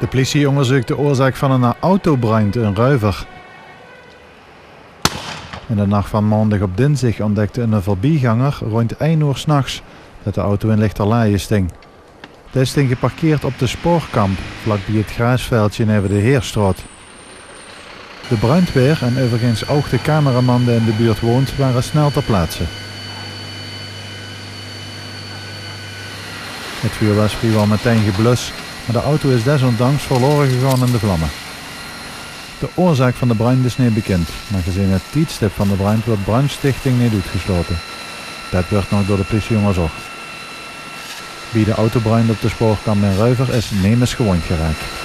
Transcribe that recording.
De politie onderzoekt de oorzaak van een autobrand in Ruiver. In de nacht van maandag op dinsdag ontdekte een voorbijganger rond 1 uur 's nachts dat de auto in Lichterlaaie sting. Deze sting geparkeerd op de spoorkamp, vlakbij het grasveldje neven de Heerstraat. De brandweer en overigens ook de cameraman die in de buurt woont waren snel ter plaatse. Het vuur was vrijwel meteen geblust, maar de auto is desondanks verloren gegaan in de vlammen. De oorzaak van de brand is niet bekend, maar gezien het tijdstip van de brand wordt brandstichting niet uitgesloten. Dat wordt nog door de politie onderzocht. Bij de autobrand op de spoorkamp in Ruiver is niemand gewond geraakt.